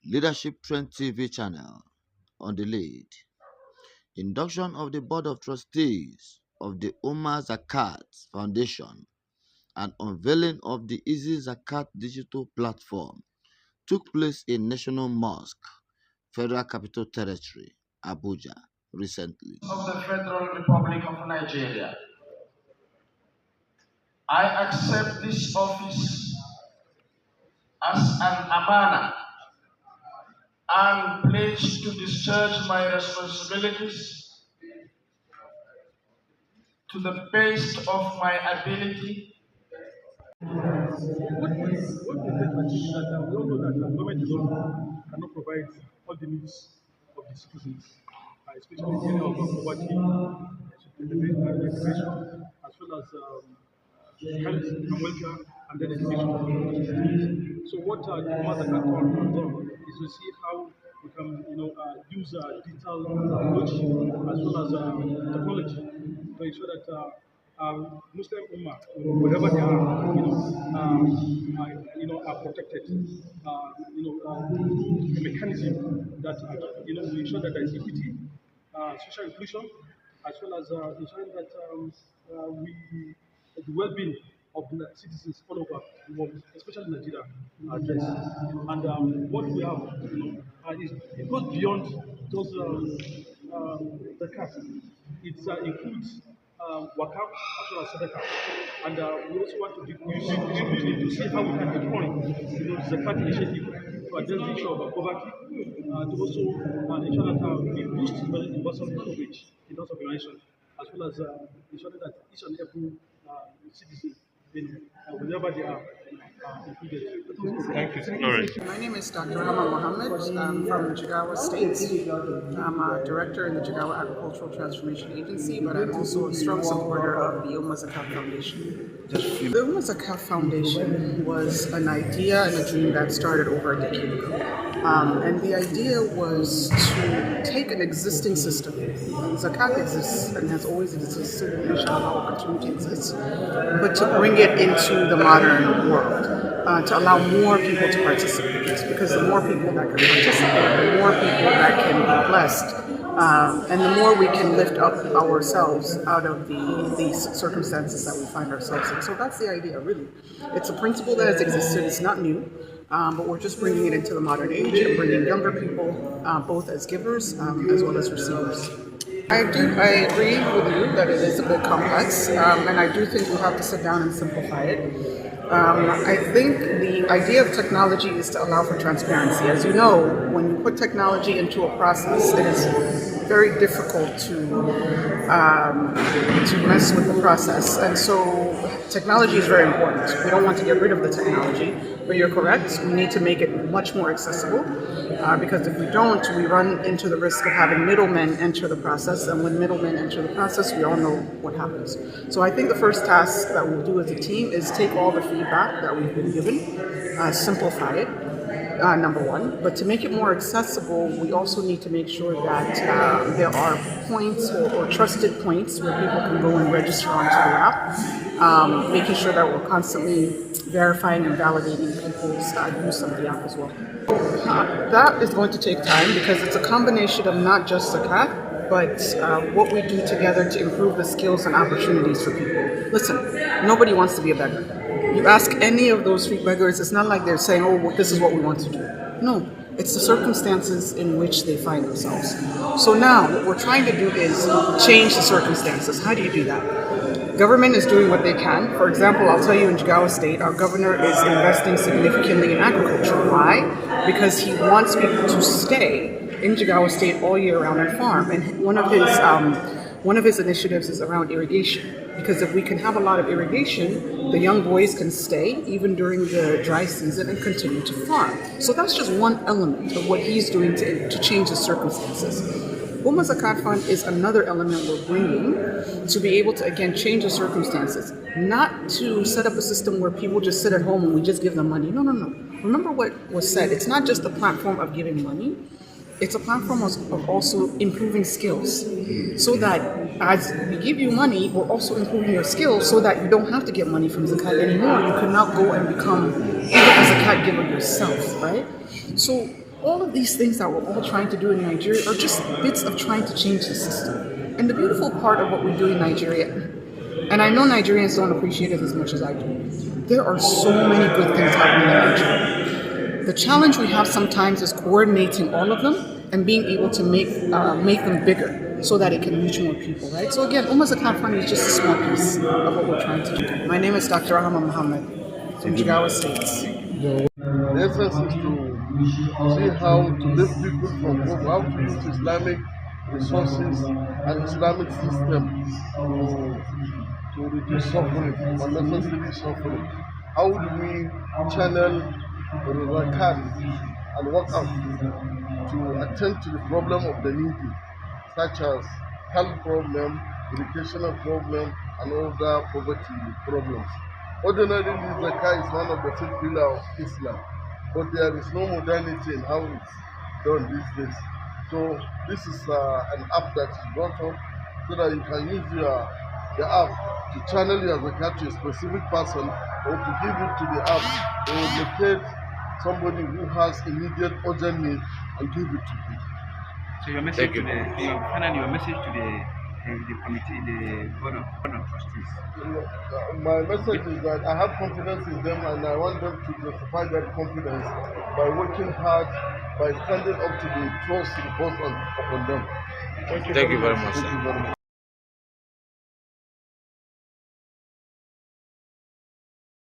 Leadership Trend TV channel on the lead. Induction of the Board of Trustees of the Umar Zakat Foundation and unveiling of the Easy Zakat digital platform took place in National Mosque, Federal Capital Territory, Abuja, recently. Of the Federal Republic of Nigeria, I accept this office as an amana and pledge to discharge my responsibilities to the best of my ability. What is the achieve that we all know that government alone cannot provide all the needs of the citizens, especially in the area of poverty, education, as well as health and welfare, and then education. So what the Mother Carton has done is to see how we can, use digital technology as well as technology to ensure that Muslim Ummah, wherever they are, are protected. A mechanism that will ensure that there is equity, social inclusion, as well as ensuring that the well-being of the citizens all over the world, especially Nigeria, are addressed. And what we have, it goes beyond those the cash. It includes waka as well as sadaka. And we also want to use it to see how we can deploy, the zakat initiative to address the issue of poverty, to also ensure that we boost the bursary coverage in those organizations, as well as ensuring that each and every citizen, wherever they are, included. Thank you. Sorry. My name is Dr. Rahman Mohammed. I'm from Jigawa State. I'm a director in the Jigawa Agricultural Transformation Agency, but I'm also a strong supporter of the Umar Zakat Foundation. The Umar Zakat Foundation was an idea and a dream that started over a decade ago. And the idea was to take an existing system. Zakat exists and has always existed, and inshallah will continue to exist, but to bring it into the modern world. To allow more people to participate, because the more people that can participate, the more people that can be blessed, and the more we can lift up ourselves out of these circumstances that we find ourselves in. So that's the idea, really. It's a principle that has existed, it's not new, but we're just bringing it into the modern age and bringing younger people, both as givers as well as receivers. I agree with you that it is a bit complex, and I do think we have to sit down and simplify it. I think the idea of technology is to allow for transparency. As you know, when you put technology into a process, it is very difficult to mess with the process. And so technology is very important. We don't want to get rid of the technology, but you're correct. We need to make it much more accessible, because if we don't, we run into the risk of having middlemen enter the process. And when middlemen enter the process, we all know what happens. So I think the first task that we'll do as a team is take all the feedback that we've been given, simplify it, number one. But to make it more accessible, we also need to make sure that there are points or trusted points where people can go and register onto the app, making sure that we're constantly verifying and validating people's use of the app as well. That is going to take time because it's a combination of not just Zakat, but what we do together to improve the skills and opportunities for people. Listen, nobody wants to be a beggar. You ask any of those street beggars, it's not like they're saying, oh, well, this is what we want to do. No, it's the circumstances in which they find themselves. So now what we're trying to do is change the circumstances. How do you do that? Government is doing what they can. For example, I'll tell you in Jigawa State, our governor is investing significantly in agriculture. Why? Because he wants people to stay in Jigawa State all year round and farm. And one of his initiatives is around irrigation. Because if we can have a lot of irrigation, the young boys can stay even during the dry season and continue to farm. So that's just one element of what he's doing to change the circumstances. Umar Zakat Fund is another element we're bringing to be able to, again, change the circumstances. Not to set up a system where people just sit at home and we just give them money. No. Remember what was said. It's not just a platform of giving money. It's a platform of also improving skills, so that as we give you money, we're also improving your skills so that you don't have to get money from Zakat anymore. You can now go and become even a Zakat giver yourself, right? So All of these things that we're all trying to do in Nigeria are just bits of trying to change the system. And the beautiful part of what we do in Nigeria, and I know Nigerians don't appreciate it as much as I do, there are so many good things happening in Nigeria. The challenge we have sometimes is coordinating all of them and being able to make them bigger so that it can reach more people, right? So again, Umar Zakat Fund is just a small piece of what we're trying to do. My name is Dr. Ahmad Muhammad from Jigawa State. The essence is to see how to lift people from home, how to use Islamic resources and Islamic system to reduce suffering, unnecessary suffering. How do we channel the zakat and work out to attend to the problem of the needy, such as health problem, educational problem, and other poverty problems. Ordinarily, zakat is one of the fifth pillars of Islam, but there is no modernity in how it's done these days. So this is an app that is brought up so that you can use the app to channel your zakat to a specific person or to give it to the app or locate somebody who has immediate urgent need and give it to him. So your message to finally your message to the committee, the board of trustees. My message is that I have confidence in them and I want them to justify that confidence by working hard, by standing up to the trust imposed upon them. Thank you very much, Thank sir. you very much.